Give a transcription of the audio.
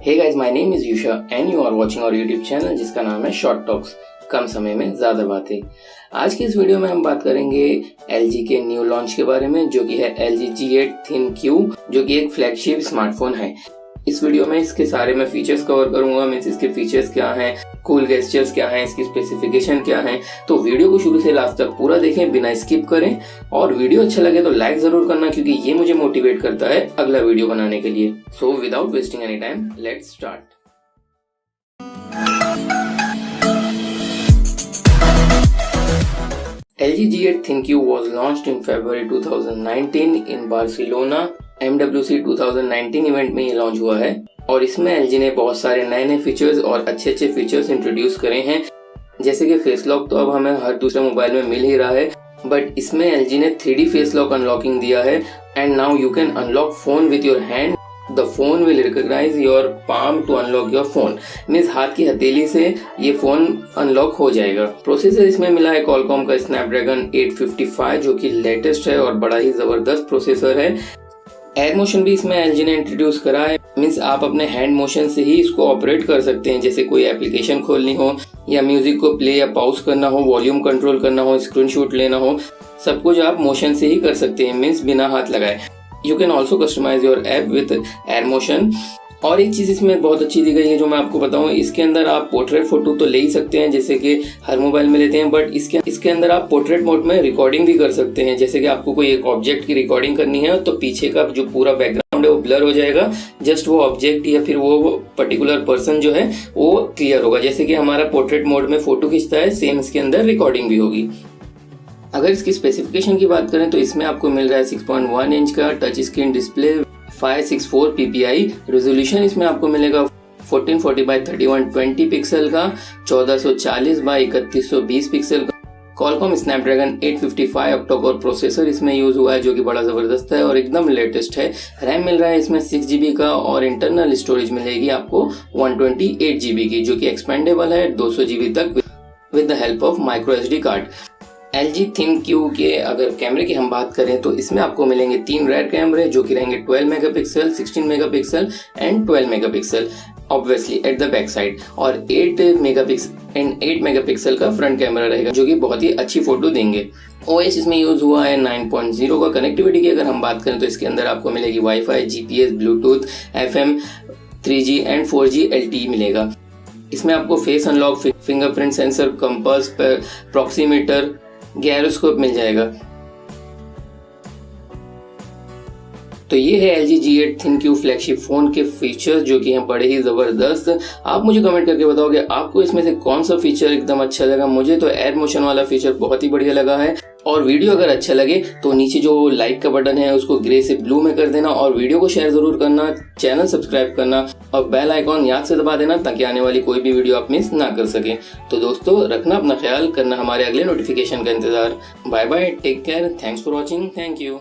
Hey guys, my name is Yusha and you are watching our YouTube channel जिसका नाम है ShotTalks, कम समय में ज्यादा बातें। आज की इस वीडियो में हम बात करेंगे LG के न्यू लॉन्च के बारे में, जो कि है LG G8 ThinQ, जो कि एक फ्लैगशिप स्मार्टफोन है। इस वीडियो में इसके सारे मैं फीचर्स कवर करूंगा, मींस इसके फीचर्स क्या हैं, कूल गेस्चर्स क्या हैं, इसकी स्पेसिफिकेशन क्या है। तो वीडियो को शुरू से लास्ट तक पूरा देखें बिना स्किप करें, और वीडियो अच्छा लगे तो लाइक जरूर करना, क्योंकि ये मुझे मोटिवेट करता है अगला वीडियो बनाने के लिए। So without wasting any time, let's start. LG G8 ThinQ was launched in February 2019 in Barcelona। MWC 2019 event में ये लॉन्च हुआ है, और इसमें LG ने बहुत सारे नए नए फीचर्स और अच्छे अच्छे फीचर्स इंट्रोड्यूस करे हैं। जैसे कि फेस लॉक तो अब हमें हर दूसरे मोबाइल में मिल ही रहा है, बट इसमें LG ने 3D फेस लॉक अनलॉकिंग दिया है। And now you can unlock phone with your hand. The phone will recognize your palm to unlock your phone, means हाथ की हथेली से ये फोन अनलॉक हो जाएगा। प्रोसेसर इसमें मिला है कॉलकॉम का स्नैपड्रैगन 855, जो कि लेटेस्ट है और बड़ा ही जबरदस्त प्रोसेसर है। एयर मोशन भी इसमें LG ने इंट्रोड्यूस करा है, मीन्स आप अपने हैंड मोशन से ही इसको ऑपरेट कर सकते हैं। जैसे कोई एप्लीकेशन खोलनी हो, या म्यूजिक को प्ले या पॉज करना हो, वॉल्यूम कंट्रोल करना हो, स्क्रीनशॉट लेना हो, सब कुछ आप मोशन से ही कर सकते हैं, मीन्स बिना हाथ लगाए। You can also customize your app with air motion. और एक चीज इसमें बहुत अच्छी दी गई है जो मैं आपको बताऊं, इसके अंदर आप पोर्ट्रेट फोटो तो ले ही सकते हैं, जैसे कि हर मोबाइल में लेते हैं, बट इसके अंदर आप पोर्ट्रेट मोड में रिकॉर्डिंग भी कर सकते हैं। जैसे कि आपको कोई एक ऑब्जेक्ट की रिकॉर्डिंग करनी है, तो पीछे का जो पूरा बैकग्राउंड है वो ब्लर हो जाएगा, जस्ट वो ऑब्जेक्ट या फिर वो पर्टिकुलर पर्सन जो है वो क्लियर होगा। जैसे कि हमारा पोर्ट्रेट मोड में फोटो खींचता है, सेम इसके अंदर रिकॉर्डिंग भी होगी। अगर इसकी स्पेसिफिकेशन की बात करें तो इसमें आपको मिल रहा है 6.1 इंच का touch screen display, 564 ppi resolution इसमें आपको मिलेगा 1440 by 3120 पिक्सल का, 1440 by 3120 पिक्सल का। कॉलकॉम स्नैपड्रैगन 855 ऑक्टा-कोर प्रोसेसर इसमें यूज हुआ है, जो कि बड़ा जबरदस्त है और एकदम लेटेस्ट है। रैम मिल रहा है इसमें 6GB का, और इंटरनल स्टोरेज मिलेगी आपको 128GB की, जो कि एक्सपेंडेबल है 200GB तक with the help of micro SD card. LG ThinQ के अगर कैमरे की हम बात करें तो इसमें आपको मिलेंगे 3 रेयर कैमरे, जो कि रहेंगे 12 megapixel, 16 megapixel and 12 megapixel obviously at the back side, और 8 मेगापिक्सल का फ्रंट कैमरा रहेगा, जो कि बहुत ही अच्छी फोटो देंगे। OS इसमें यूज हुआ है 9.0 का। कनेक्टिविटी की अगर हम बात करें तो इसके अंदर आपको मिलेगी wifi, GPS, Bluetooth, FM, 3G and 4G LTE मिलेगा। इसमें आपको face unlock, fingerprint sensor, compass, proximeter, gyroscope मिल जाएगा। तो ये है LG G8 ThinQ flagship phone के फीचर्स, जो कि हैं बड़े ही जबरदस्त। आप मुझे कमेंट करके बताओगे आपको इसमें से कौन सा फीचर एकदम अच्छा लगा। मुझे तो एयर मोशन वाला फीचर बहुत ही बढ़िया लगा है। और वीडियो अगर अच्छा लगे तो नीचे जो लाइक का बटन है उसको ग्रे से ब्लू में कर देना, और वीडियो को शेयर जरूर करना, चैनल सब्सक्राइब करना, और बेल आइकॉन याद से दबा देना, ताकि आने वाली कोई भी वीडियो आप मिस ना कर सकें। तो दोस्तों, रखना अपना ख्याल, करना हमारे अगले नोटिफिकेशन का इंतजार। Bye bye, take care, thanks for watching, thank you.